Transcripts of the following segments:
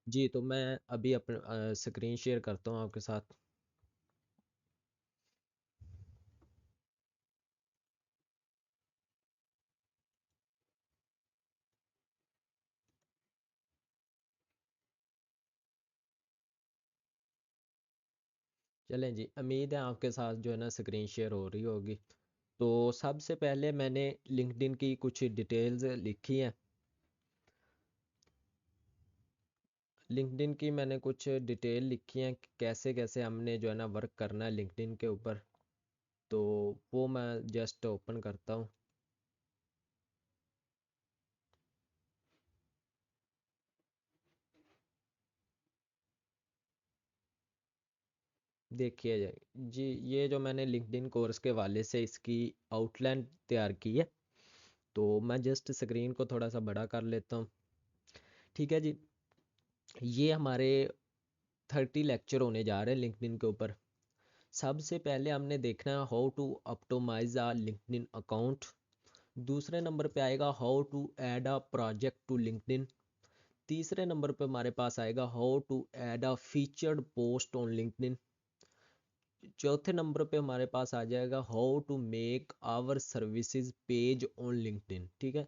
जी, तो मैं अभी स्क्रीन शेयर करता हूँ आपके साथ। चलें जी, उम्मीद है आपके साथ जो है ना स्क्रीन शेयर हो रही होगी। तो सबसे पहले मैंने लिंक्डइन की कुछ डिटेल्स लिखी हैं। लिंक्डइन की मैंने कुछ डिटेल लिखी हैं कि कैसे कैसे हमने जो है ना वर्क करना है लिंक्डइन के ऊपर। तो वो मैं जस्ट ओपन करता हूँ। देखिए जी, ये जो मैंने लिंक्डइन कोर्स के हवाले से इसकी आउटलाइन तैयार की है। तो मैं जस्ट स्क्रीन को थोड़ा सा बड़ा कर लेता हूँ। ठीक है जी, ये हमारे 30 लेक्चर होने जा रहे हैं लिंक्डइन के ऊपर। सबसे पहले हमने देखना है how to optimize a LinkedIn account. दूसरे नंबर पे आएगा how to add a project to LinkedIn. तीसरे नंबर पे हमारे पास आएगा how to add a featured post on LinkedIn. चौथे नंबर पे हमारे पास आ जाएगा how to make our services page on LinkedIn. ठीक है।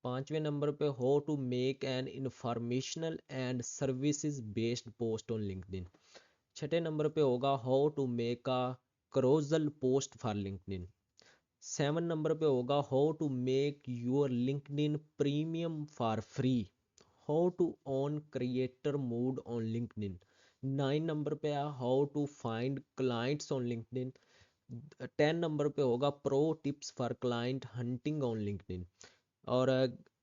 पांचवें नंबर पे how to make an informational and services based post on LinkedIn. छठे नंबर पे होगा how to make a carousel post for LinkedIn. 7 नंबर पे होगा how to make your LinkedIn premium for free. How to on creator mode on LinkedIn. 9 नंबर पे है how to find clients on LinkedIn. 10 नंबर पे होगा pro tips for client hunting on LinkedIn. और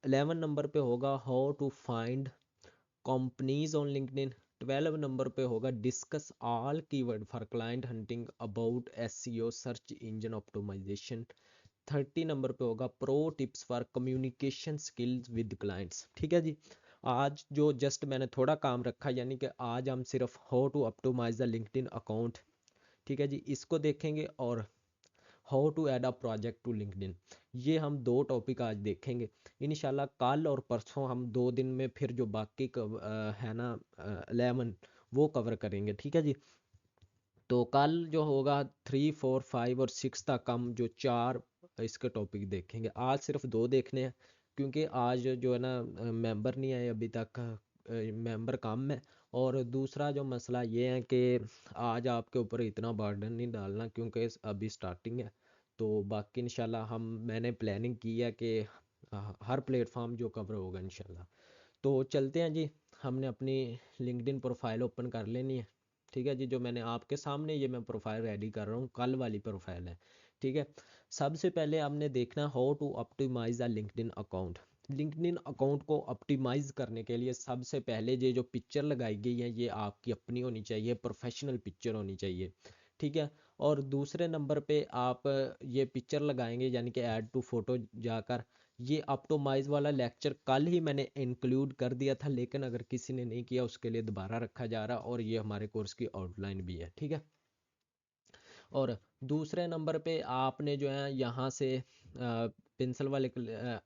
11 नंबर पे होगा how to find companies on LinkedIn. 12 नंबर पे होगा discuss all keyword for client hunting about SEO search engine optimization. 30 number पे होगा pro tips for communication skills with clients. ठीक है जी। आज जो जस्ट मैंने थोड़ा काम रखा, यानी कि आज हम सिर्फ how to optimize the LinkedIn account, ठीक है जी, इसको देखेंगे। और how to add a project to LinkedIn, ये हम दो टॉपिक आज देखेंगे। इंशाल्लाह कल और परसों हम 2 दिन में फिर जो बाकी है ना 11 वो कवर करेंगे। ठीक है जी। तो कल जो होगा 3 4 5 और 6 तक हम जो चार इसके टॉपिक देखेंगे। आज सिर्फ दो देखने हैं, क्योंकि आज जो है ना मेंबर नहीं आए अभी तक, मेंबर कम है। और दूसरा जो मसला ये है कि आज आपके ऊपर इतना बर्डन नहीं डालना, क्योंकि अभी स्टार्टिंग है। तो बाकी इंशाल्लाह मैंने प्लानिंग की है कि हर प्लेटफॉर्म जो कवर होगा इंशाल्लाह। तो चलते हैं जी। हमने अपनी लिंक्डइन प्रोफाइल ओपन कर लेनी है। ठीक है जी, जो मैंने आपके सामने ये मैं प्रोफाइल रेडी कर रहा हूँ, कल वाली प्रोफाइल है। ठीक है। सबसे पहले हमने देखना how to optimize a LinkedIn account. LinkedIn account को ऑप्टिमाइज करने के लिए सबसे पहले ये जो पिक्चर लगाई गई है ये आपकी अपनी होनी चाहिए, प्रोफेशनल पिक्चर होनी चाहिए। ठीक है। और दूसरे नंबर पे आप ये पिक्चर लगाएंगे, यानी कि ऐड टू फोटो जाकर। ये ऑप्टिमाइज वाला लेक्चर कल ही मैंने इंक्लूड कर दिया था, लेकिन अगर किसी ने नहीं किया उसके लिए दोबारा रखा जा रहा, और ये हमारे कोर्स की आउटलाइन भी है। ठीक है। और दूसरे नंबर पे आपने जो है यहाँ से पेंसिल वाले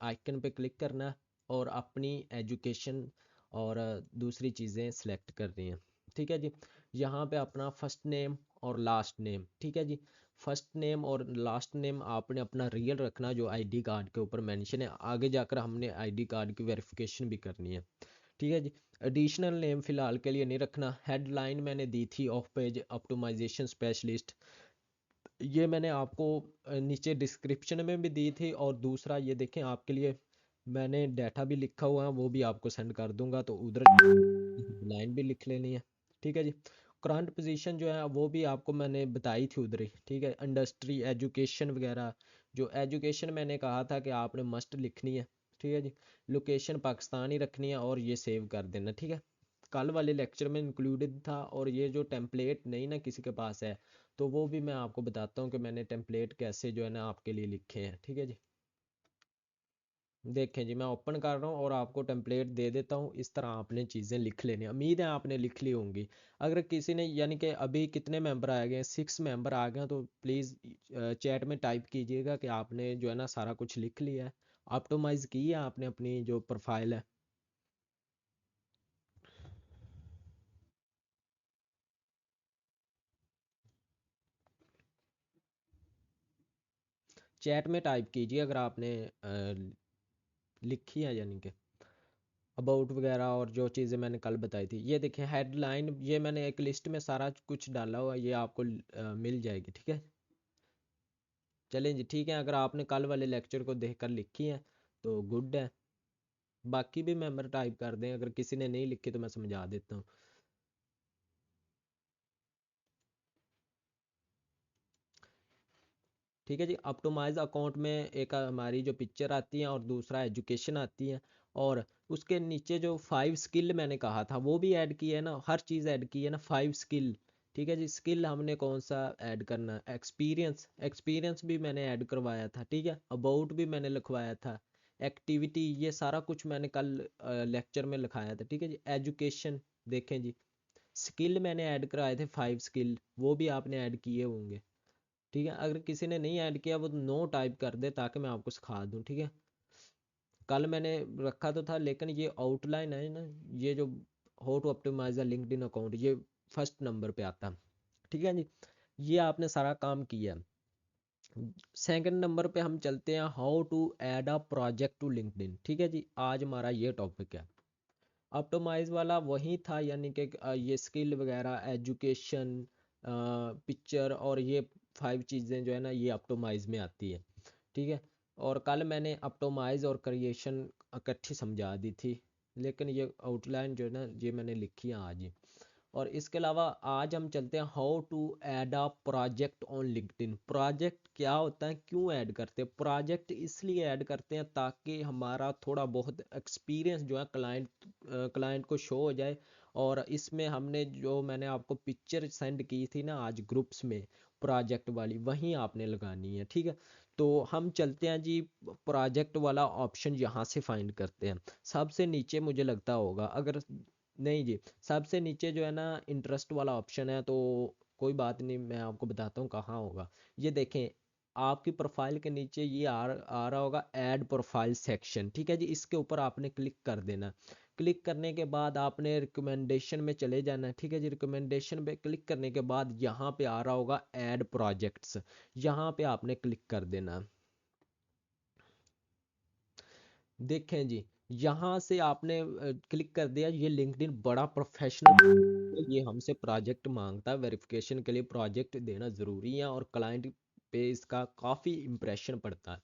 आइकन पे क्लिक करना है, और अपनी एजुकेशन और दूसरी चीज़ें सेलेक्ट करनी है। ठीक है जी। यहाँ पे अपना फर्स्ट नेम और लास्ट नेम, ठीक है जी। फर्स्ट नेम और लास्ट नेम आपने अपना रियल रखना, जो आईडी कार्ड के ऊपर मेंशन है। आगे जाकर हमने आईडी कार्ड की वेरिफिकेशन भी करनी है। ठीक है जी। एडिशनल नेम फिलहाल के लिए नहीं रखना। हेडलाइन मैंने दी थी ऑफ पेज ऑप्टिमाइजेशन स्पेशलिस्ट, ये मैंने आपको नीचे डिस्क्रिप्शन में भी दी थी। और दूसरा ये देखें, आपके लिए मैंने डाटा भी लिखा हुआ है, वो भी आपको सेंड कर दूंगा, तो उधर लाइन भी लिख लेनी है। ठीक है जी। करंट पोजीशन जो है वो भी आपको मैंने बताई थी उधर ही। ठीक है। इंडस्ट्री, एजुकेशन वगैरह, जो एजुकेशन मैंने कहा था कि आपने मस्ट लिखनी है। ठीक है जी। लोकेशन पाकिस्तान ही रखनी है, और ये सेव कर देना। ठीक है। कल वाले लेक्चर में इंक्लूडेड था। और ये जो टेम्पलेट नहीं ना किसी के पास है, तो वो भी मैं आपको बताता हूँ कि मैंने टेम्पलेट कैसे जो है ना आपके लिए लिखे हैं। ठीक है जी। देखें जी, मैं ओपन कर रहा हूँ और आपको टेम्पलेट दे देता हूँ। इस तरह आपने चीज़ें लिख लेनी, उम्मीद है आपने लिख ली होंगी। अगर किसी ने, यानी कि अभी कितने मेंबर आ गए हैं, 6 मेंबर आ गए हैं, तो प्लीज़ चैट में टाइप कीजिएगा कि आपने जो है ना सारा कुछ लिख लिया है, ऑप्टिमाइज़ की है आपने अपनी जो प्रोफाइल है। चैट में टाइप कीजिए अगर आपने लिखी है, यानी कि अबाउट वगैरह और जो चीज़ें मैंने कल बताई थी। ये देखिए हेडलाइन, ये मैंने एक लिस्ट में सारा कुछ डाला हुआ है, ये आपको मिल जाएगी, ठीक है। चलें जी, ठीक है। अगर आपने कल वाले लेक्चर को देखकर लिखी है तो गुड है, बाकी भी मेंबर टाइप कर दें, अगर किसी ने नहीं लिखी तो मैं समझा देता हूँ। ठीक है जी। ऑप्टिमाइज अकाउंट में एक हमारी जो पिक्चर आती है और दूसरा एजुकेशन आती है, और उसके नीचे जो 5 स्किल मैंने कहा था वो भी ऐड की है ना, हर चीज़ ऐड की है ना, 5 स्किल। ठीक है जी। स्किल हमने कौन सा ऐड करना है, एक्सपीरियंस, एक्सपीरियंस भी मैंने ऐड करवाया था, ठीक है। अबाउट भी मैंने लिखवाया था, एक्टिविटी, ये सारा कुछ मैंने कल लेक्चर में लिखाया था, ठीक है जी। एजुकेशन देखें जी, स्किल मैंने ऐड कराए थे 5 स्किल, वो भी आपने ऐड किए होंगे, ठीक है। अगर किसी ने नहीं ऐड किया वो नो टाइप कर दे ताकि मैं आपको सिखा दूं, ठीक है। कल मैंने रखा तो था, लेकिन ये आउटलाइन है ना, ये जो how to optimize a LinkedIn account, ये फर्स्ट नंबर पे आता है, ठीक है जी। ये आपने सारा काम किया। सेकंड नंबर पे हम चलते हैं, how to add a project to LinkedIn, ठीक है जी। आज हमारा ये टॉपिक है। ऑप्टिमाइज वाला वही था, यानी कि ये स्किल वगैरह, एजुकेशन, पिक्चर और ये 5 चीज़ें जो है ना ये ऑप्टिमाइज में आती है, ठीक है। और कल मैंने ऑप्टिमाइज और क्रिएशन इकट्ठी समझा दी थी, लेकिन ये आउटलाइन जो है ना ये मैंने लिखी है आज ही। और इसके अलावा आज हम चलते हैं, how to add a project on LinkedIn. Project क्या होता है, क्यों ऐड करते हैं प्रोजेक्ट, इसलिए ऐड करते हैं ताकि हमारा थोड़ा बहुत एक्सपीरियंस जो है क्लाइंट को शो हो जाए। और इसमें हमने जो मैंने आपको पिक्चर सेंड की थी ना आज ग्रुप्स में, प्रोजेक्ट वाली, वहीं आपने लगानी है, ठीक है। तो हम चलते हैं जी, प्रोजेक्ट वाला ऑप्शन यहाँ से फाइंड करते हैं। सबसे नीचे मुझे लगता होगा, अगर नहीं जी, सबसे नीचे जो है ना इंटरेस्ट वाला ऑप्शन है, तो कोई बात नहीं, मैं आपको बताता हूँ कहाँ होगा। ये देखें, आपकी प्रोफाइल के नीचे ये आ रहा होगा ऐड प्रोफाइल सेक्शन, ठीक है जी। इसके ऊपर आपने क्लिक कर देना। क्लिक करने के बाद आपने रिकमेंडेशन में चले जाना है, ठीक है जी। रिकमेंडेशन पे क्लिक करने के बाद यहाँ पे आ रहा होगा ऐड प्रोजेक्ट्स, यहाँ पे आपने क्लिक कर देना। देखें जी, यहाँ से आपने क्लिक कर दिया। ये लिंक्डइन बड़ा प्रोफेशनल, ये हमसे प्रोजेक्ट मांगता है, वेरिफिकेशन के लिए प्रोजेक्ट देना ज़रूरी है और क्लाइंट पे इसका काफ़ी इम्प्रेशन पड़ता है।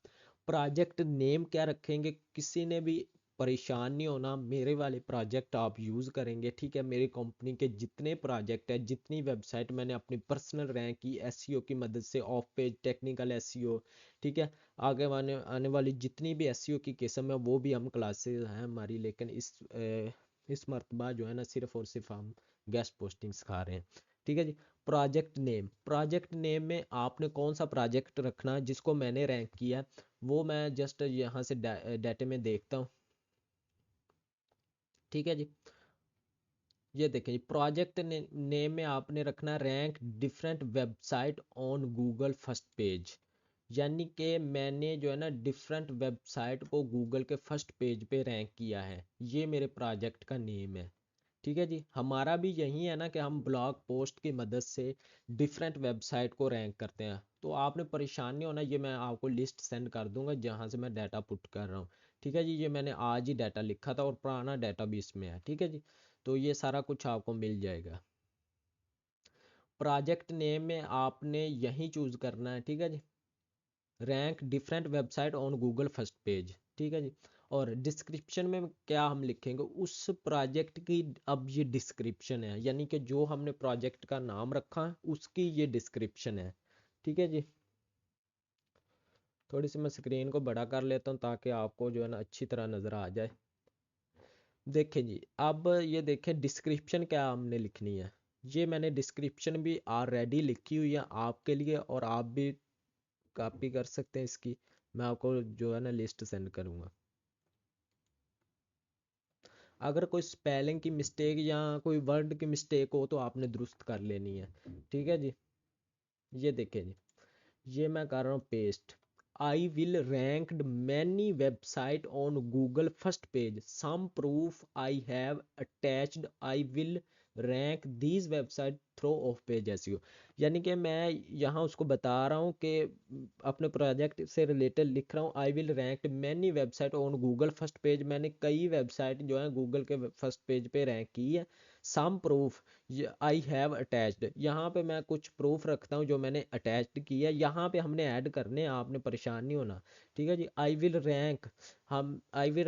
प्रोजेक्ट नेम क्या रखेंगे, किसी ने भी परेशान नहीं होना, मेरे वाले प्रोजेक्ट आप यूज़ करेंगे, ठीक है। मेरी कंपनी के जितने प्रोजेक्ट है, जितनी वेबसाइट मैंने अपनी पर्सनल रैंक की एसईओ की मदद से, ऑफ पेज टेक्निकल एसईओ, ठीक है, आगे आने आने वाली जितनी भी एसईओ की किस्म है वो भी हम क्लासेस हैं हमारी, लेकिन इस मर्तबा जो है ना सिर्फ और सिर्फ हम गेस्ट पोस्टिंग सिखा रहे हैं, ठीक है जी। प्रोजेक्ट नेम, प्रोजेक्ट नेम में आपने कौन सा प्रोजेक्ट रखना है, जिसको मैंने रैंक किया है वो मैं जस्ट यहाँ से डाटे में देखता हूँ, ठीक है जी। ये देखें जी, प्रोजेक्ट नेम में आपने रखना rank different website on Google first page, यानी कि मैंने जो है ना डिफरेंट वेबसाइट को गूगल के फर्स्ट पेज पे रैंक किया है, ये मेरे प्रोजेक्ट का नेम है, ठीक है जी। हमारा भी यही है ना कि हम ब्लॉग पोस्ट की मदद से डिफरेंट वेबसाइट को रैंक करते हैं, तो आपने परेशान नहीं होना, ये मैं आपको लिस्ट सेंड कर दूंगा जहाँ से मैं डाटा पुट कर रहा हूँ, ठीक है जी। ये मैंने आज ही डाटा लिखा था और पुराना डाटा भी इसमें है, ठीक है जी। तो ये सारा कुछ आपको मिल जाएगा। प्रोजेक्ट नेम में आपने यही चूज करना है, ठीक है जी। Rank different website on Google first page, ठीक है जी। और डिस्क्रिप्शन में क्या हम लिखेंगे उस प्रोजेक्ट की, अब ये डिस्क्रिप्शन है, यानी कि जो हमने प्रोजेक्ट का नाम रखा है उसकी ये डिस्क्रिप्शन है, ठीक है जी। थोड़ी सी मैं स्क्रीन को बड़ा कर लेता हूँ ताकि आपको जो है ना अच्छी तरह नज़र आ जाए। देखें जी, अब ये देखें डिस्क्रिप्शन क्या हमने लिखनी है, ये मैंने डिस्क्रिप्शन भी ऑलरेडी लिखी हुई है आपके लिए, और आप भी कॉपी कर सकते हैं इसकी, मैं आपको जो है ना लिस्ट सेंड करूँगा। अगर कोई स्पेलिंग की मिस्टेक या कोई वर्ड की मिस्टेक हो तो आपने दुरुस्त कर लेनी है, ठीक है जी। ये देखें जी, ये मैं कर रहा हूँ paste. I will ranked many website on Google first page, some proof I have attached, I will rank these website through off page SEO. यानी कि मैं यहाँ उसको बता रहा हूँ कि अपने प्रोजेक्ट से रिलेटेड लिख रहा हूँ, आई will rank many website on Google first page. मैंने कई वेबसाइट जो है गूगल के फर्स्ट पेज पे रैंक की है। Some proof I have attached, यहाँ पे मैं कुछ प्रूफ रखता हूँ जो मैंने अटैच्ड किया है, यहाँ पे हमने ऐड करने हैं, आपने परेशान नहीं होना। ठीक है जी। I will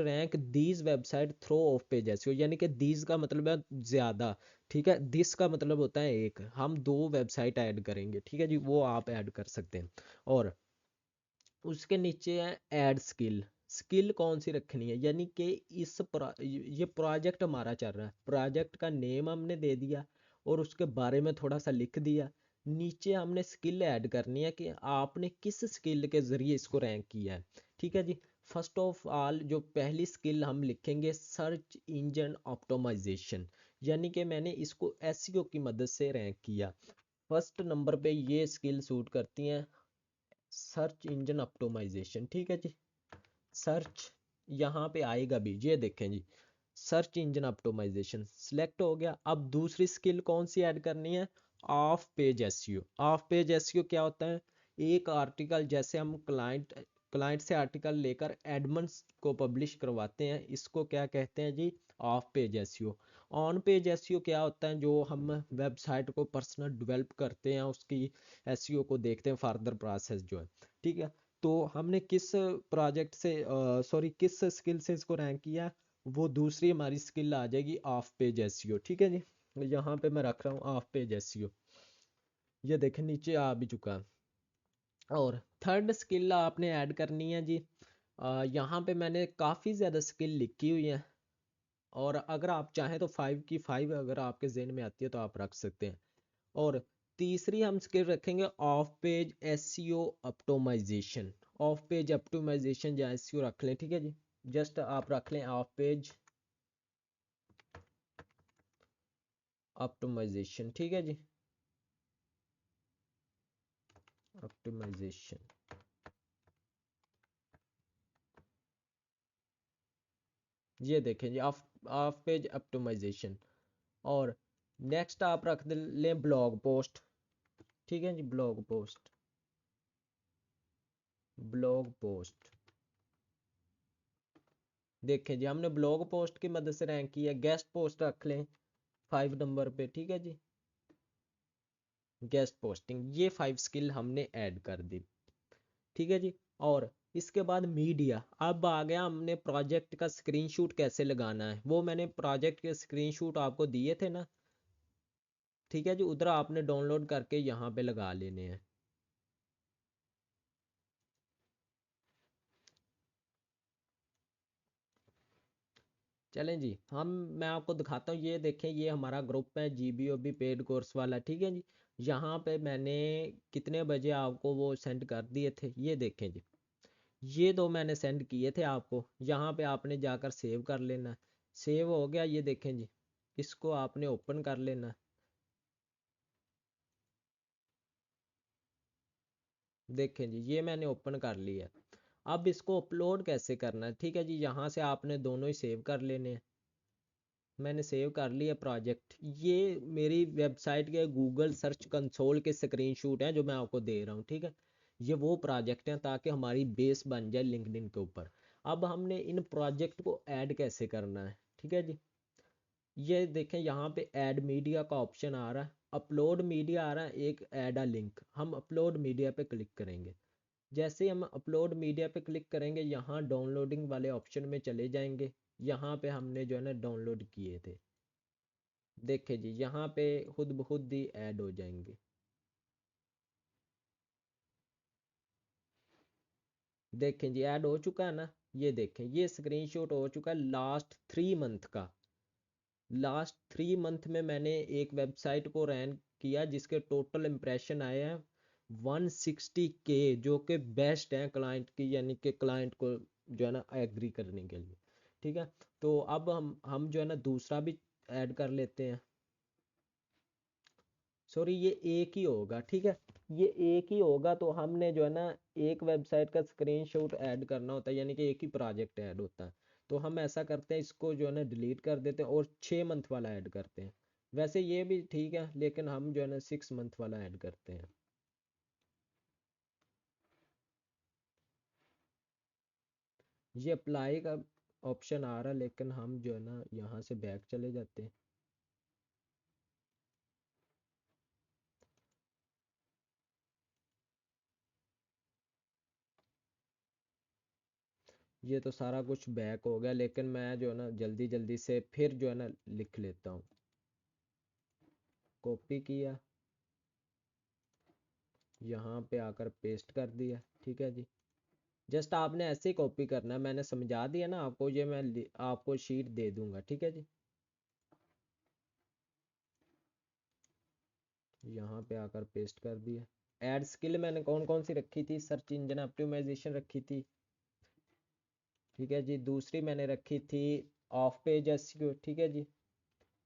rank these website through off page SEO, यानी कि दीज का मतलब है ज़्यादा, ठीक है। दिस का मतलब होता है एक, हम दो वेबसाइट ऐड करेंगे, ठीक है जी, वो आप ऐड कर सकते हैं। और उसके नीचे है ऐड स्किल। स्किल कौन सी रखनी है, यानी कि ये प्रोजेक्ट हमारा चल रहा है, प्रोजेक्ट का नेम हमने दे दिया और उसके बारे में थोड़ा सा लिख दिया। नीचे हमने स्किल ऐड करनी है कि आपने किस स्किल के ज़रिए इसको रैंक किया है। ठीक है जी। फर्स्ट ऑफ ऑल जो पहली स्किल हम लिखेंगे, सर्च इंजन ऑप्टिमाइजेशन, यानी कि मैंने इसको एसईओ की मदद से रैंक किया। फर्स्ट नंबर पे ये स्किल सूट करती हैं, सर्च इंजन ऑप्टिमाइजेशन। ठीक है जी। सर्च यहाँ पे आएगा भी, ये देखें जी, सर्च इंजन ऑप्टिमाइजेशन सिलेक्ट हो गया। अब दूसरी स्किल कौन सी ऐड करनी है, of page SEO. Of page SEO क्या होता है, एक आर्टिकल जैसे हम क्लाइंट से आर्टिकल लेकर एडमंस को पब्लिश करवाते हैं, इसको क्या कहते हैं जी, off page SEO. On page SEO क्या होता है, जो हम वेबसाइट को पर्सनल डेवलप करते हैं, उसकी एसईओ को देखते हैं, फर्दर प्रोसेस जो है। ठीक है। तो हमने किस प्रोजेक्ट से सॉरी किस स्किल से इसको रैंक किया, वो दूसरी हमारी स्किल आ जाएगी ऑफ पेज एसईओ। ठीक है जी। यहाँ पे मैं रख रहा हूँ ऑफ पेज एसईओ, ये देखें नीचे आ भी चुका। और थर्ड स्किल आपने ऐड करनी है जी, यहाँ पे मैंने काफ़ी ज़्यादा स्किल लिखी हुई है, और अगर आप चाहें तो 5 की 5 अगर आपके जहन में आती है तो आप रख सकते हैं। और तीसरी हम स्किल रखेंगे off page SEO optimization. Off page optimization या एसईओ रख लें, ठीक है जी। जस्ट आप रख लें ऑफ पेज ऑप्टिमाइजेशन, ठीक है जी, ऑप्टिमाइजेशन। ये देखें जी, ऑफ ऑफ पेज ऑप्टिमाइजेशन। और नेक्स्ट आप रख लें ब्लॉग पोस्ट, ठीक है जी, ब्लॉग पोस्ट, ब्लॉग पोस्ट। देखें जी, हमने ब्लॉग पोस्ट की मदद से रैंक किया। गेस्ट पोस्ट रख लें 5 नंबर पे, ठीक है जी, गेस्ट पोस्टिंग। ये 5 स्किल हमने ऐड कर दी, ठीक है जी। और इसके बाद मीडिया, अब आ गया हमने प्रोजेक्ट का स्क्रीनशॉट कैसे लगाना है, वो मैंने प्रोजेक्ट के स्क्रीनशॉट आपको दिए थे ना, ठीक है जी, उधर आपने डाउनलोड करके यहाँ पे लगा लेने हैं। चलें जी, मैं आपको दिखाता हूँ, ये देखें, ये हमारा ग्रुप है GBOB पेड कोर्स वाला, ठीक है जी। यहाँ पे मैंने कितने बजे आपको वो सेंड कर दिए थे, ये देखें जी, ये दो मैंने सेंड किए थे आपको। यहाँ पे आपने जाकर सेव कर लेना है। सेव हो गया, ये देखें जी, इसको आपने ओपन कर लेना है। देखें जी, ये मैंने ओपन कर लिया है। अब इसको अपलोड कैसे करना है, ठीक है जी, यहाँ से आपने दोनों ही सेव कर लेने हैं। मैंने सेव कर लिया प्रोजेक्ट। ये मेरी वेबसाइट के गूगल सर्च कंसोल के स्क्रीनशॉट हैं जो मैं आपको दे रहा हूँ, ठीक है। ये वो प्रोजेक्ट हैं ताकि हमारी बेस बन जाए लिंक्डइन के ऊपर। अब हमने इन प्रोजेक्ट को ऐड कैसे करना है, ठीक है जी। ये देखें, यहाँ पे ऐड मीडिया का ऑप्शन आ रहा है, अपलोड मीडिया आ रहा है, एक ऐड अ लिंक। हम अपलोड मीडिया पे क्लिक करेंगे। जैसे ही हम अपलोड मीडिया पे क्लिक करेंगे, यहाँ डाउनलोडिंग वाले ऑप्शन में चले जाएंगे। यहाँ पे हमने जो है ना डाउनलोड किए थे, देखे जी, यहाँ पे खुद ब खुद ही ऐड हो जाएंगे। देखें जी, ऐड हो चुका है ना, ये देखें, ये स्क्रीनशॉट हो चुका है लास्ट 3 मंथ का। लास्ट 3 मंथ में मैंने एक वेबसाइट को रैंक किया जिसके टोटल इम्प्रेशन आए हैं 160K, जो कि बेस्ट है क्लाइंट की, यानी कि क्लाइंट को जो है ना एग्री करने के लिए। ठीक है। तो अब हम जो है ना दूसरा भी ऐड कर लेते हैं। सॉरी, ये एक ही होगा, ठीक है, ये एक ही होगा। तो हमने जो है ना एक वेबसाइट का स्क्रीनशॉट ऐड करना होता है, यानी कि एक ही प्रोजेक्ट ऐड होता है। तो हम ऐसा करते हैं, इसको जो है ना डिलीट कर देते हैं और 6 मंथ वाला ऐड करते हैं। वैसे ये भी ठीक है, लेकिन हम जो है ना 6 मंथ वाला ऐड करते हैं। ये अप्लाई का ऑप्शन आ रहा है, लेकिन हम जो है ना यहाँ से बैक चले जाते हैं। ये तो सारा कुछ बैक हो गया, लेकिन मैं जो है ना जल्दी जल्दी से फिर जो है ना लिख लेता हूँ। कॉपी किया, यहाँ पे आकर पेस्ट कर दिया। ठीक है जी, जस्ट आपने ऐसे ही कॉपी करना है, मैंने समझा दिया ना आपको, ये मैं आपको शीट दे दूंगा। ठीक है जी, यहाँ पे आकर पेस्ट कर दिया। ऐड स्किल मैंने कौन कौन सी रखी थी? सर्च इंजन ऑप्टिमाइजेशन रखी थी। ठीक है जी, दूसरी मैंने रखी थी ऑफ पेज एसईओ। ठीक है जी,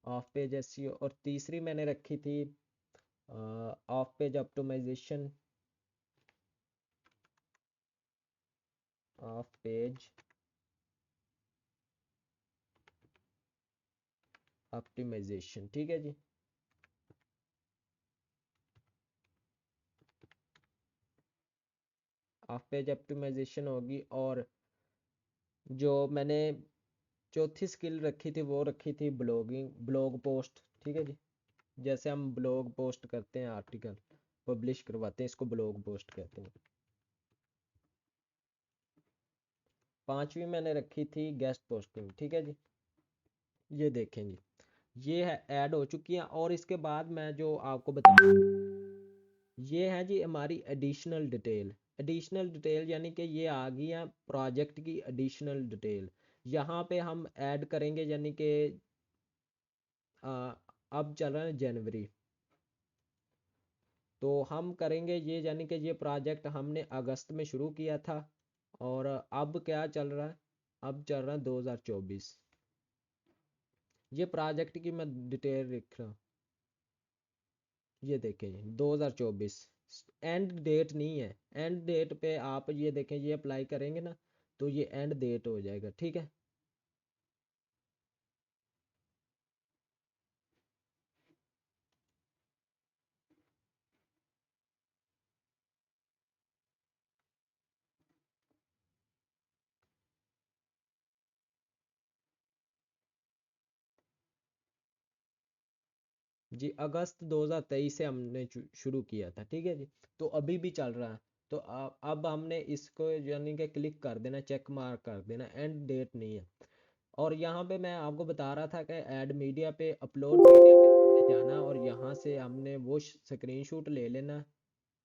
ऑफ पेज एसईओ। और तीसरी मैंने रखी थी off page optimization, off page optimization. ठीक है जी, ऑफ पेज ऑप्टिमाइजेशन होगी। और जो मैंने चौथी स्किल रखी थी वो रखी थी ब्लॉगिंग, ब्लॉग पोस्ट। ठीक है जी, जैसे हम ब्लॉग पोस्ट करते हैं, आर्टिकल पब्लिश करवाते हैं, इसको ब्लॉग पोस्ट कहते हैं। पांचवी मैंने रखी थी गेस्ट पोस्टिंग। ठीक है जी, ये देखें जी, ये है ऐड हो चुकी है। और इसके बाद मैं जो आपको बता, ये है जी हमारी एडिशनल डिटेल। एडिशनल डिटेल यानी कि ये आ गई है प्रोजेक्ट की एडिशनल डिटेल। यहाँ पे हम ऐड करेंगे, यानी कि अब चल रहा है जनवरी, तो हम करेंगे ये, यानी कि ये प्रोजेक्ट हमने अगस्त में शुरू किया था, और अब क्या चल रहा है? अब चल रहा है 2024। ये प्रोजेक्ट की मैं डिटेल लिख रहा हूँ। ये देखें 2024 एंड डेट नहीं है। एंड डेट पे आप ये देखें, ये अप्लाई करेंगे ना तो ये एंड डेट हो जाएगा। ठीक है, जी अगस्त 2023 से हमने शुरू किया था। ठीक है जी, तो अभी भी चल रहा है। तो अब हमने इसको यानी कि क्लिक कर देना, चेक मार्क कर देना, एंड डेट नहीं है। और यहाँ पे मैं आपको बता रहा था कि ऐड मीडिया पे, अपलोड मीडिया पे हमने जाना, और यहाँ से हमने वो स्क्रीनशॉट ले लेना।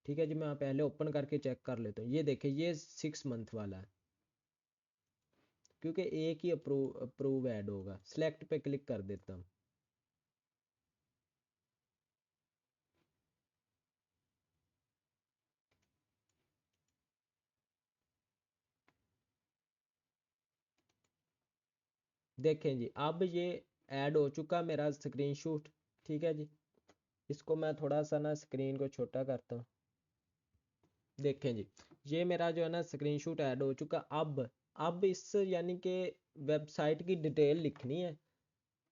ठीक है जी, मैं पहले ओपन करके चेक कर लेता हूँ। ये देखिए, ये 6 मंथ वाला है, क्योंकि एक ही अप्रूव अप्रूव ऐड होगा। सिलेक्ट पे क्लिक कर देता हूँ। देखें जी, अब ये ऐड हो चुका मेरा स्क्रीनशॉट। ठीक है जी, इसको मैं थोड़ा सा ना स्क्रीन को छोटा करता हूँ। देखें जी, ये मेरा जो है ना स्क्रीनशॉट ऐड हो चुका। अब इस यानी कि वेबसाइट की डिटेल लिखनी है।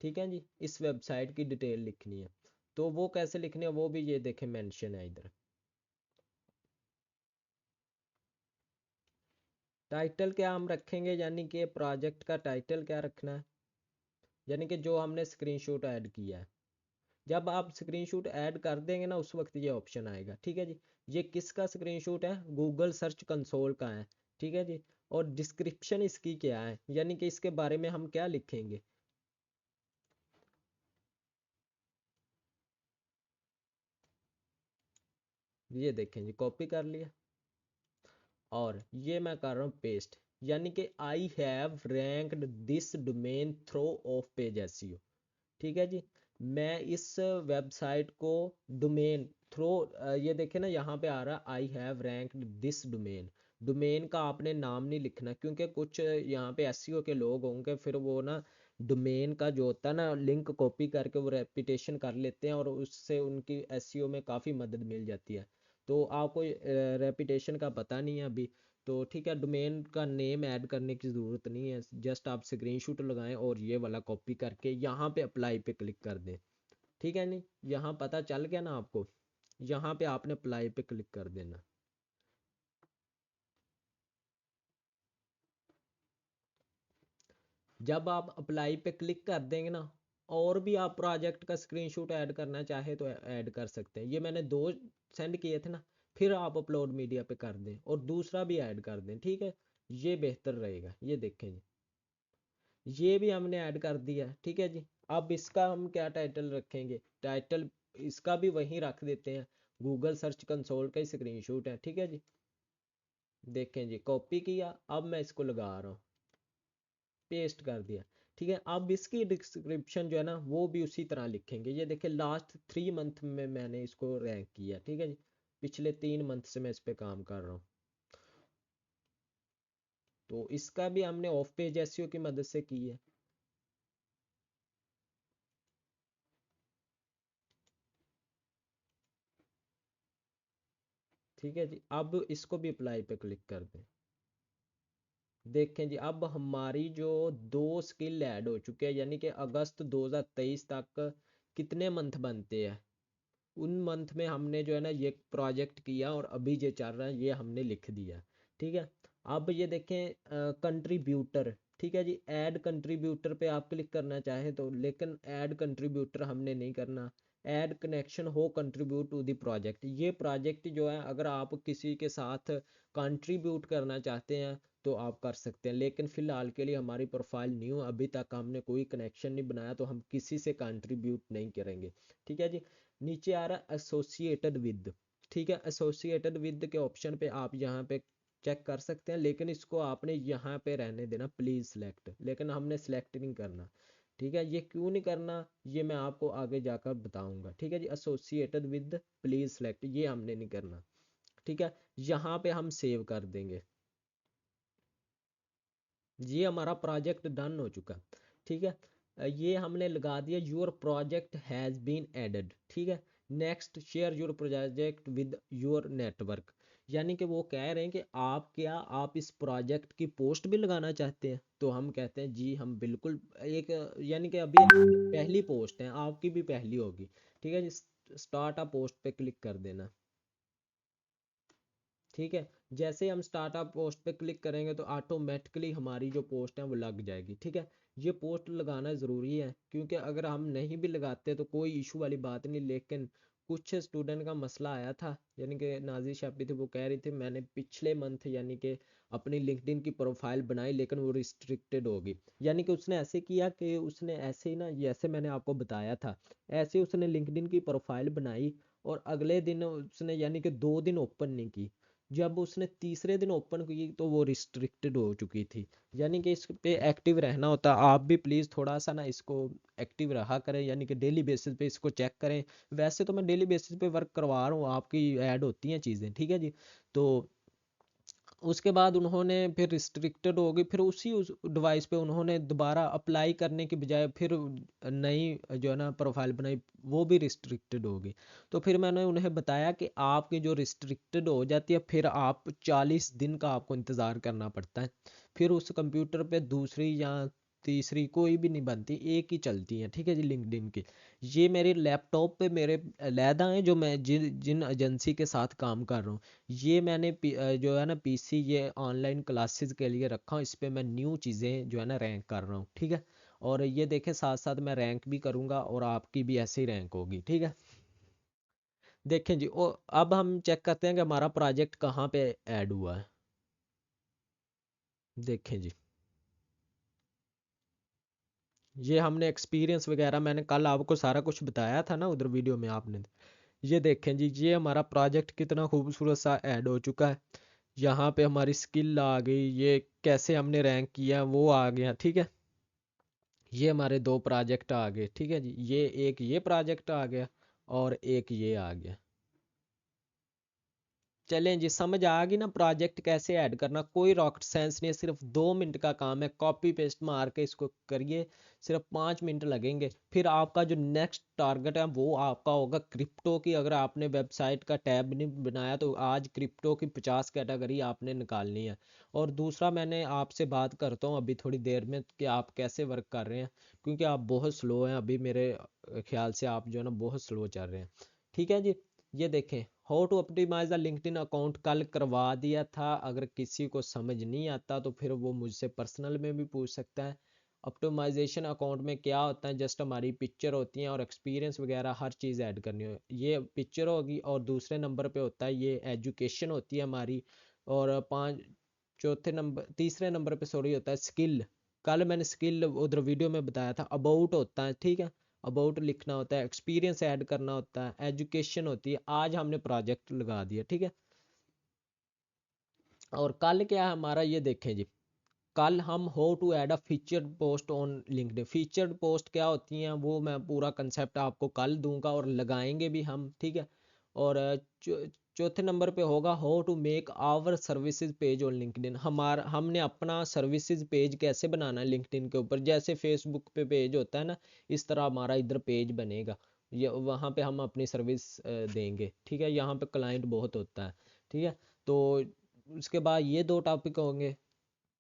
ठीक है जी, इस वेबसाइट की डिटेल लिखनी है। तो वो कैसे लिखनी है, वो भी ये देखें मेंशन है इधर। टाइटल क्या हम रखेंगे, यानी कि प्रोजेक्ट का टाइटल क्या रखना है, यानी कि जो हमने स्क्रीनशॉट ऐड किया है। जब आप स्क्रीनशॉट ऐड कर देंगे ना, उस वक्त ये ऑप्शन आएगा। ठीक है जी, ये किसका स्क्रीनशॉट है? गूगल सर्च कंसोल का है। ठीक है जी, और डिस्क्रिप्शन इसकी क्या है, यानी कि इसके बारे में हम क्या लिखेंगे। ये देखें जी, कॉपी कर लिया, और ये मैं कर रहा हूँ पेस्ट। यानी कि I have ranked this domain through off page SEO. ठीक है जी, मैं इस वेबसाइट को डोमेन थ्रो, ये देखे ना यहाँ पे आ रहा आई have ranked this domain. Domain का आपने नाम नहीं लिखना, क्योंकि कुछ यहाँ पे एसईओ के लोग होंगे, फिर वो ना डोमेन का जो होता है ना लिंक कॉपी करके वो रेपिटेशन कर लेते हैं, और उससे उनकी एसईओ में काफ़ी मदद मिल जाती है। तो आपको रेपिटेशन का पता नहीं है अभी, तो ठीक है, डोमेन का नेम ऐड करने की ज़रूरत नहीं है। जस्ट आप स्क्रीनशॉट लगाएं और ये वाला कॉपी करके यहाँ पे अप्लाई पे क्लिक कर दें। ठीक है नहीं, यहाँ पता चल गया ना आपको। यहाँ पे आपने अप्लाई पे क्लिक कर देना। जब आप अप्लाई पे क्लिक कर देंगे ना, और भी आप प्रोजेक्ट का स्क्रीनशॉट ऐड करना चाहे तो ऐड कर सकते हैं। ये मैंने दो सेंड किए थे ना, फिर आप अपलोड मीडिया पे कर दें और दूसरा भी ऐड कर दें, ठीक है, ये बेहतर रहेगा। ये देखें जी, ये भी हमने ऐड कर दिया, ठीक है जी। अब इसका हम क्या टाइटल रखेंगे, टाइटल इसका भी वही रख देते हैं, गूगल सर्च कंसोल का ही स्क्रीनशॉट है, ठीक है जी। देखें जी, कॉपी किया, अब मैं इसको लगा रहा हूँ, पेस्ट कर दिया, ठीक है। अब इसकी डिस्क्रिप्शन जो है ना वो भी उसी तरह लिखेंगे। ये देखिए लास्ट 3 मंथ में मैंने इसको रैंक किया, ठीक है जी, पिछले 3 मंथ से मैं इस पे काम कर रहा हूँ। तो इसका भी हमने ऑफ पेज एसईओ की मदद से की है। ठीक है जी, अब इसको भी अप्लाई पे क्लिक कर दें। देखें जी, अब हमारी जो 2 स्किल ऐड हो चुके हैं, यानी कि अगस्त 2023 तक कितने मंथ बनते हैं, उन मंथ में हमने जो है ना ये प्रोजेक्ट किया और अभी जो चल रहा है ये हमने लिख दिया, ठीक है। अब ये देखें कंट्रीब्यूटर, ठीक है जी, ऐड कंट्रीब्यूटर पे आप क्लिक करना चाहें तो, लेकिन ऐड कंट्रीब्यूटर हमने नहीं करना। ऐड कनेक्शन हो कंट्रीब्यूट टू द प्रोजेक्ट, ये प्रोजेक्ट जो है अगर आप किसी के साथ कंट्रीब्यूट करना चाहते हैं तो आप कर सकते हैं, लेकिन फिलहाल के लिए हमारी प्रोफाइल न्यू, अभी तक हमने कोई कनेक्शन नहीं बनाया तो हम किसी से कंट्रीब्यूट नहीं करेंगे, ठीक है जी। नीचे आ रहा है एसोसिएटेड विद, ठीक है, एसोसिएटेड विद के ऑप्शन पे आप यहाँ पे चेक कर सकते हैं, लेकिन इसको आपने यहाँ पे रहने देना प्लीज सेलेक्ट, लेकिन हमने सेलेक्ट नहीं करना, ठीक है। ये क्यों नहीं करना ये मैं आपको आगे जाकर बताऊंगा, ठीक है जी। एसोसिएटेड विद प्लीज सेलेक्ट ये हमने नहीं करना, ठीक है। यहाँ पे हम सेव कर देंगे, ये हमारा प्रोजेक्ट डन हो चुका, ठीक है। ये हमने लगा दिया your project has been added, ठीक है। Next share your project with your network, यानी कि वो कह रहे हैं कि आप क्या आप इस प्रोजेक्ट की पोस्ट भी लगाना चाहते हैं, तो हम कहते हैं जी हम बिल्कुल, एक यानी कि अभी पहली पोस्ट है, आपकी भी पहली होगी, ठीक है जी। स्टार्ट अ पोस्ट पे क्लिक कर देना, ठीक है। जैसे हम स्टार्टअप पोस्ट पे क्लिक करेंगे तो ऑटोमेटिकली हमारी जो पोस्ट है वो लग जाएगी, ठीक है। ये पोस्ट लगाना ज़रूरी है, क्योंकि अगर हम नहीं भी लगाते तो कोई इशू वाली बात नहीं, लेकिन कुछ स्टूडेंट का मसला आया था, यानी कि नाजी शापी थी, वो कह रही थी मैंने पिछले मंथ यानी कि अपनी लिंक्डइन की प्रोफाइल बनाई लेकिन वो रिस्ट्रिक्टेड होगी, यानी कि उसने ऐसे किया कि उसने ऐसे ही ना, जैसे मैंने आपको बताया था, ऐसे उसने लिंक्डइन की प्रोफाइल बनाई और अगले दिन उसने यानी कि 2 दिन ओपन नहीं की, जब उसने तीसरे दिन ओपन की तो वो रिस्ट्रिक्टेड हो चुकी थी। यानी कि इस पे एक्टिव रहना होता है, आप भी प्लीज़ थोड़ा सा ना इसको एक्टिव रहा करें, यानी कि डेली बेसिस पे इसको चेक करें। वैसे तो मैं डेली बेसिस पे वर्क करवा रहा हूँ, आपकी ऐड होती हैं चीज़ें, ठीक है जी। तो उसके बाद उन्होंने फिर रिस्ट्रिक्टेड हो गई, फिर उसी उस डिवाइस पे उन्होंने दोबारा अप्लाई करने की बजाय फिर नई जो है ना प्रोफाइल बनाई, वो भी रिस्ट्रिक्टेड हो गई। तो फिर मैंने उन्हें बताया कि आपकी जो रिस्ट्रिक्टेड हो जाती है फिर आप 40 दिन का आपको इंतज़ार करना पड़ता है, फिर उस कंप्यूटर पे दूसरी या तीसरी कोई भी नहीं बनती, एक ही चलती है, ठीक है जी, लिंक्डइन की। ये मेरे लैपटॉप पे मेरे अलहदा हैं जो मैं जिन जिन एजेंसी के साथ काम कर रहा हूँ, ये मैंने जो है ना पीसी ये ऑनलाइन क्लासेस के लिए रखा हूँ, इस पे मैं न्यू चीज़ें जो है ना रैंक कर रहा हूँ, ठीक है। और ये देखें साथ साथ मैं रैंक भी करूँगा और आपकी भी ऐसे ही रैंक होगी, ठीक है। देखें जी, ओ अब हम चेक करते हैं कि हमारा प्रोजेक्ट कहाँ पे ऐड हुआ है। देखें जी, ये हमने एक्सपीरियंस वगैरह मैंने कल आपको सारा कुछ बताया था ना उधर वीडियो में आपने। ये देखें जी, ये हमारा प्रोजेक्ट कितना खूबसूरत सा ऐड हो चुका है। यहाँ पे हमारी स्किल आ गई, ये कैसे हमने रैंक किया वो आ गया, ठीक है। ये हमारे 2 प्रोजेक्ट आ गए, ठीक है जी, ये एक ये प्रोजेक्ट आ गया और एक ये आ गया। चलें जी, समझ आ गई ना प्रोजेक्ट कैसे ऐड करना। कोई रॉकेट साइंस नहीं है, सिर्फ 2 मिनट का काम है। कॉपी पेस्ट मार के इसको करिए, सिर्फ 5 मिनट लगेंगे। फिर आपका जो नेक्स्ट टारगेट है वो आपका होगा क्रिप्टो की। अगर आपने वेबसाइट का टैब नहीं बनाया तो आज क्रिप्टो की 50 कैटेगरी आपने निकालनी है। और दूसरा, मैंने आपसे बात करता हूँ अभी थोड़ी देर में कि आप कैसे वर्क कर रहे हैं, क्योंकि आप बहुत स्लो हैं अभी, मेरे ख्याल से आप जो है ना बहुत स्लो चल रहे हैं। ठीक है जी। ये देखें, how to optimize the LinkedIn account कल करवा दिया था। अगर किसी को समझ नहीं आता तो फिर वो मुझसे पर्सनल में भी पूछ सकता है। ऑप्टिमाइजेशन अकाउंट में क्या होता है, जस्ट हमारी पिक्चर होती है और एक्सपीरियंस वगैरह हर चीज़ ऐड करनी हो, ये पिक्चर होगी। और दूसरे नंबर पे होता है ये एजुकेशन होती है हमारी। और तीसरे नंबर पे सॉरी होता है स्किल। कल मैंने स्किल उधर वीडियो में बताया था। अबाउट होता है, ठीक है, अबाउट लिखना होता है। एक्सपीरियंस ऐड करना होता है। एजुकेशन होती है। आज हमने प्रोजेक्ट लगा दिया, ठीक है। और कल क्या है हमारा, ये देखें जी। कल हम how to add a featured post on LinkedIn. Featured post क्या होती हैं वो मैं पूरा कंसेप्ट आपको कल दूंगा और लगाएंगे भी हम, ठीक है। और चौथे नंबर पे होगा how to make our services page on LinkedIn. हमारा हमने अपना सर्विसेज पेज कैसे बनाना है लिंक्डइन के ऊपर। जैसे फेसबुक पे पेज होता है ना, इस तरह हमारा इधर पेज बनेगा। ये वहाँ पे हम अपनी सर्विस देंगे, ठीक है। यहाँ पे क्लाइंट बहुत होता है, ठीक है। तो उसके बाद ये 2 टॉपिक होंगे।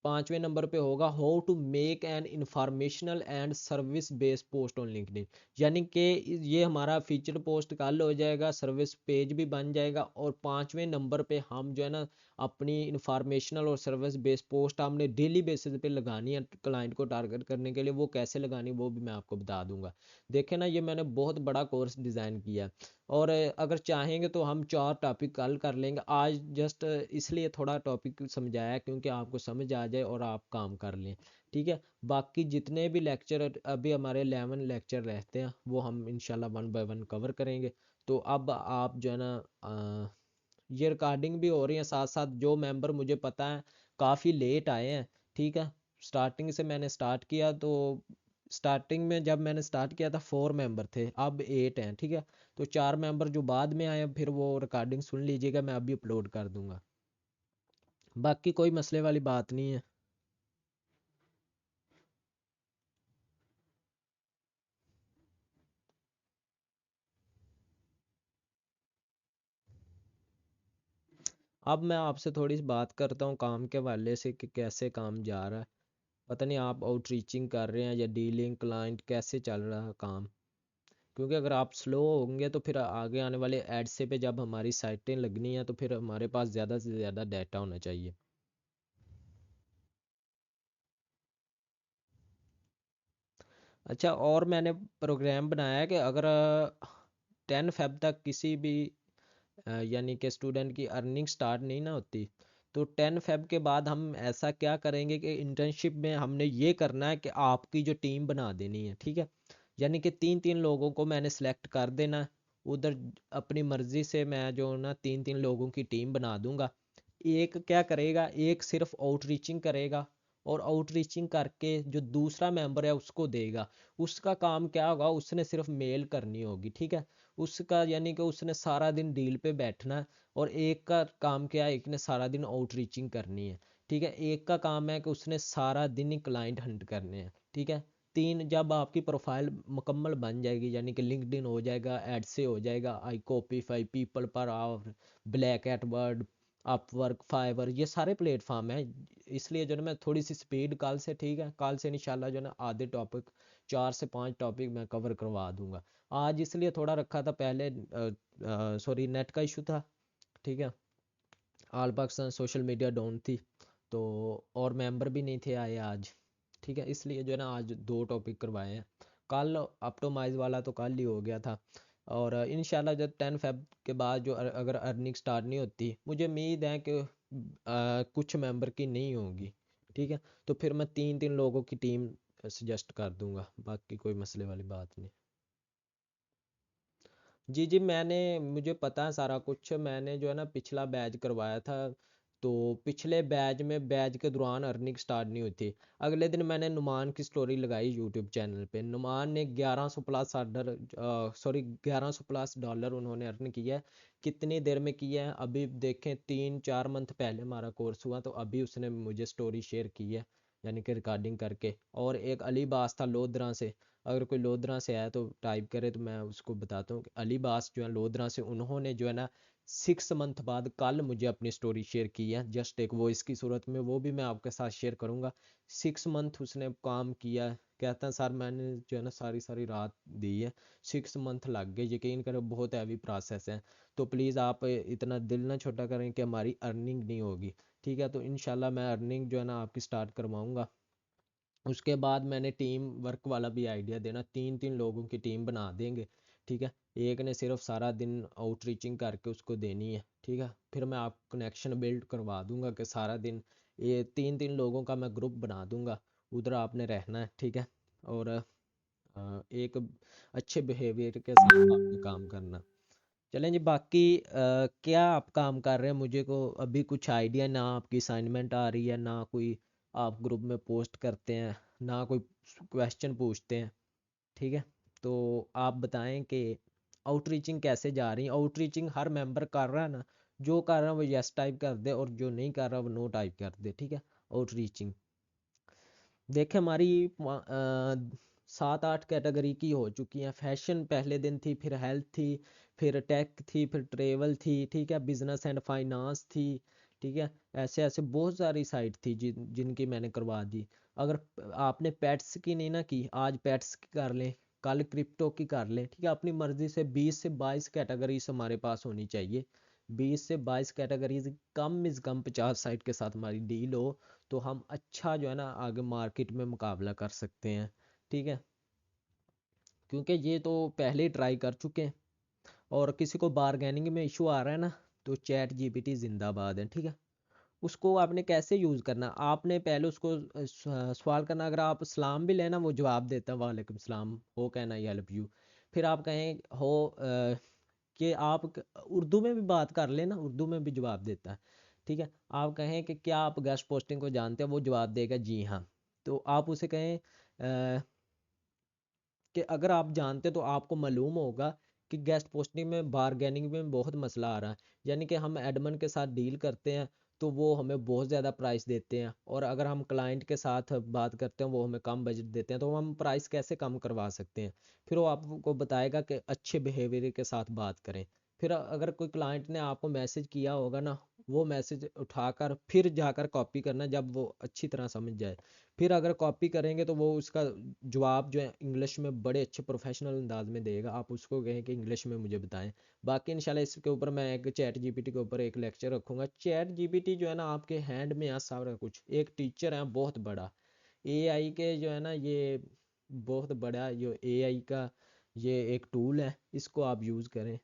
5वें नंबर पे होगा how to make an informational and service based post on LinkedIn. यानी कि ये हमारा फीचर पोस्ट कल हो जाएगा, सर्विस पेज भी बन जाएगा। और 5वें नंबर पे हम जो है ना अपनी इंफॉर्मेशनल और सर्विस बेस्ड पोस्ट हमने डेली बेसिस पे लगानी है क्लाइंट को टारगेट करने के लिए। वो कैसे लगानी वो भी मैं आपको बता दूंगा। देखें ना, ये मैंने बहुत बड़ा कोर्स डिज़ाइन किया है। और अगर चाहेंगे तो हम 4 टॉपिक कल कर लेंगे। आज जस्ट इसलिए थोड़ा टॉपिक समझाया क्योंकि आपको समझ आ जाए और आप काम कर लें, ठीक है। बाकी जितने भी लेक्चर अभी हमारे 11 लेक्चर रहते हैं वो हम इंशाल्लाह 1 बाय 1 कवर करेंगे। तो अब आप जो है ना ये रिकॉर्डिंग भी हो रही है साथ साथ। जो मेंबर मुझे पता है काफ़ी लेट आए हैं, ठीक है। स्टार्टिंग से मैंने स्टार्ट किया तो स्टार्टिंग में जब मैंने स्टार्ट किया था 4 मेंबर थे, अब 8 हैं, ठीक है। तो 4 मेंबर जो बाद में आए फिर वो रिकॉर्डिंग सुन लीजिएगा, मैं अभी अपलोड कर दूंगा। बाकी कोई मसले वाली बात नहीं है। अब मैं आपसे थोड़ी सी बात करता हूँ काम के हवाले से कि कैसे काम जा रहा है। पता नहीं आप आउटरीचिंग कर रहे हैं या डीलिंग क्लाइंट, कैसे चल रहा है काम। क्योंकि अगर आप स्लो होंगे तो फिर आगे आने वाले एड से पे जब हमारी साइटें लगनी है तो फिर हमारे पास ज़्यादा से ज़्यादा डाटा होना चाहिए। अच्छा, और मैंने प्रोग्राम बनाया है कि अगर 10 फेब तक किसी भी यानी कि स्टूडेंट की अर्निंग स्टार्ट नहीं ना होती, तो 10 फेब के बाद हम ऐसा क्या करेंगे कि इंटर्नशिप में हमने ये करना है कि आपकी जो टीम बना देनी है, ठीक है। यानी कि 3-3 लोगों को मैंने सेलेक्ट कर देना है उधर। अपनी मर्जी से मैं जो ना 3-3 लोगों की टीम बना दूंगा। एक क्या करेगा, एक सिर्फ आउटरीचिंग करेगा और आउटरीचिंग करके जो दूसरा मेंबर है उसको देगा। उसका काम क्या होगा, उसने सिर्फ मेल करनी होगी, ठीक है। उसका यानी कि उसने सारा दिन डील पे बैठना है। और एक का काम क्या है, एक ने सारा दिन आउटरीचिंग करनी है, ठीक है। एक का काम है कि उसने सारा दिन ही क्लाइंट हंट करने हैं, ठीक है। तीन, जब आपकी प्रोफाइल मुकम्मल बन जाएगी यानी कि लिंक्डइन हो जाएगा, एड से हो जाएगा, I Copify, people per hour, black hat world, Upwork, Fiverr, ये सारे प्लेटफॉर्म हैं। इसलिए जो है ना मैं थोड़ी सी स्पीड कल से, ठीक है, कल से इंशाल्लाह जो है ना आधे टॉपिक, 4 से 5 टॉपिक मैं कवर करवा दूंगा। आज इसलिए थोड़ा रखा था, पहले सॉरी नेट का इशू था, ठीक है। All Pakistan social media down थी, तो और मेंबर भी नहीं थे आए आज, ठीक है। इसलिए जो है ना आज 2 टॉपिक करवाए हैं। कल ऑप्टोमाइज वाला तो कल ही हो गया था। और इंशाल्लाह जब 10 फेब के बाद जो अगर अर्निंग स्टार्ट नहीं होती, मुझे उम्मीद है कि कुछ मेंबर की नहीं होगी, ठीक है। तो फिर मैं 3-3 लोगों की टीम सजेस्ट कर दूंगा, बाकी कोई मसले वाली बात नहीं। जी जी, मैंने मुझे पता है सारा कुछ। मैंने जो है ना पिछला बैच करवाया था तो पिछले बैच के दौरान अर्निंग स्टार्ट नहीं हुई थी। अगले दिन मैंने नुमान की स्टोरी लगाई यूट्यूब चैनल पे, नुमान ने 1100 plus order, sorry 1100 plus dollar उन्होंने अर्न किया है। कितनी देर में किया है अभी देखें, 3-4 मंथ पहले हमारा कोर्स हुआ, तो अभी उसने मुझे स्टोरी शेयर की है, यानी कि रिकॉर्डिंग करके। और एक अली बास था लोधरा से, अगर कोई लोधरा से आया तो टाइप करे तो मैं उसको बताता हूँ कि अली बास जो है लोधरा से, उन्होंने जो है ना 6 मंथ बाद कल मुझे अपनी स्टोरी शेयर की है, जस्ट एक वॉइस की सूरत में, वो भी मैं आपके साथ शेयर करूंगा। 6 मंथ उसने काम किया है, कहता है सर मैंने जो है ना सारी सारी रात दी है, 6 मंथ लग गए, यकीन करो बहुत हैवी प्रोसेस है। तो प्लीज़ आप इतना दिल ना छोटा करें कि हमारी अर्निंग नहीं होगी, ठीक है। तो इंशाल्लाह मैं अर्निंग जो है ना आपकी स्टार्ट करवाऊंगा। उसके बाद मैंने टीम वर्क वाला भी आइडिया देना, 3-3 लोगों की टीम बना देंगे, ठीक है। एक ने सिर्फ सारा दिन आउटरीचिंग करके उसको देनी है, ठीक है। फिर मैं आप कनेक्शन बिल्ड करवा दूंगा कि सारा दिन ये 3-3 लोगों का मैं ग्रुप बना दूंगा, उधर आपने रहना है, ठीक है। और एक अच्छे बिहेवियर के साथ आपने काम करना। चलें जी, बाकी क्या आप काम कर रहे हैं, मुझे को अभी कुछ आइडिया ना, आपकी असाइनमेंट आ रही है ना, कोई आप ग्रुप में पोस्ट करते हैं ना, कोई क्वेश्चन पूछते हैं, ठीक है। तो आप बताएं कि आउटरीचिंग कैसे जा रही है। आउटरीचिंग हर मेंबर कर रहा है ना, जो कर रहा है वो यस टाइप कर दे, और जो नहीं कर रहा वो नो टाइप कर दे, ठीक है। आउटरीचिंग देखे हमारी 7-8 कैटेगरी की हो चुकी हैं। फैशन पहले दिन थी, फिर हेल्थ थी, फिर टेक थी, फिर ट्रेवल थी, ठीक है, बिजनेस एंड फाइनेंस थी, ठीक है। ऐसे ऐसे बहुत सारी साइट थी जिनकी मैंने करवा दी। अगर आपने पेट्स की नहीं ना की, आज पेट्स की कर लें, कल क्रिप्टो की कर लें, ठीक है। अपनी मर्जी से 20 से 22 कैटेगरीज हमारे पास होनी चाहिए। 20 से 22 categories, come is come 50 site के साथ हमारी डील हो, तो हम अच्छा जो है ना आगे मार्केट में मुकाबला कर सकते हैं, ठीक है। क्योंकि ये तो पहले ही ट्राई कर चुके हैं। और किसी को बारगेनिंग में इशू आ रहा है ना, तो चैट जीपीटी जिंदाबाद है, ठीक है। उसको आपने कैसे यूज़ करना, आपने पहले उसको सवाल करना, अगर आप सलाम भी लेना वो जवाब देता है वालेकुम सलाम, हो कहना आई हेल्प यू। फिर आप कहें हो कि आप उर्दू में भी बात कर लेना, उर्दू में भी जवाब देता है, ठीक है। आप कहें कि क्या आप गेस्ट पोस्टिंग को जानते हैं, वो जवाब देगा जी हाँ। तो आप उसे कहें कि अगर आप जानते तो आपको मालूम होगा कि गेस्ट पोस्टिंग में बारगेनिंग में बहुत मसला आ रहा है, यानी कि हम एडमन के साथ डील करते हैं तो वो हमें बहुत ज़्यादा प्राइस देते हैं, और अगर हम क्लाइंट के साथ बात करते हैं वो हमें कम बजट देते हैं, तो हम प्राइस कैसे कम करवा सकते हैं। फिर वो आपको बताएगा कि अच्छे बिहेवियर के साथ बात करें। फिर अगर कोई क्लाइंट ने आपको मैसेज किया होगा ना, वो मैसेज उठाकर फिर जाकर कॉपी करना जब वो अच्छी तरह समझ जाए। फिर अगर कॉपी करेंगे तो वो उसका जवाब जो है इंग्लिश में बड़े अच्छे प्रोफेशनल अंदाज में देगा, आप उसको कहें कि इंग्लिश में मुझे बताएं। बाकी इंशाल्लाह इसके ऊपर मैं एक चैट जीपीटी के ऊपर एक लेक्चर रखूंगा। चैट जीपीटी जो है ना आपके हैंड में आ सारा कुछ, एक टीचर है बहुत बड़ा एआई के जो है ना, ये बहुत बड़ा जो एआई का ये एक टूल है, इसको आप यूज़ करें।